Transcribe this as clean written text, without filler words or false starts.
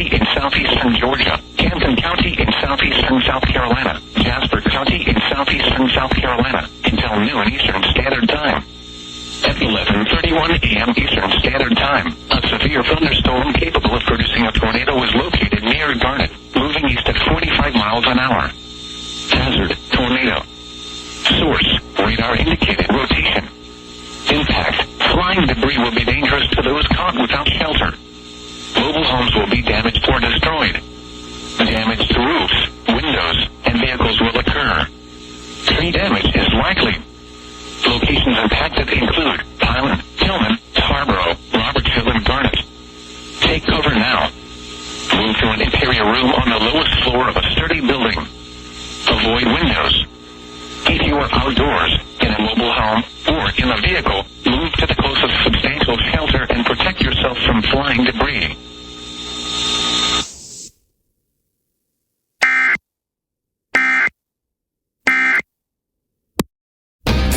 County in southeastern Georgia, Camden County in southeastern South Carolina, Jasper County in southeastern South Carolina, until noon Eastern Standard Time. At 11:31 a.m. Eastern Standard Time, a severe thunderstorm capable of producing a tornado was located near Garnet, moving east at 45 miles an hour. Hazard, tornado. Source, radar indicated rotation. Impact, flying debris will be dangerous to those caught without shelter. Mobile homes will be damaged or destroyed. Damage to roofs, windows, and vehicles will occur. Tree damage is likely. Locations impacted include Highland, Tillman, Tarboro, Robertsville, and Garnet. Take cover now. Move to an interior room on the lowest floor of a sturdy building. Avoid windows. If you are outdoors, in a mobile home, or in a vehicle, move to the closest substantial shelter and protect yourself from flying debris.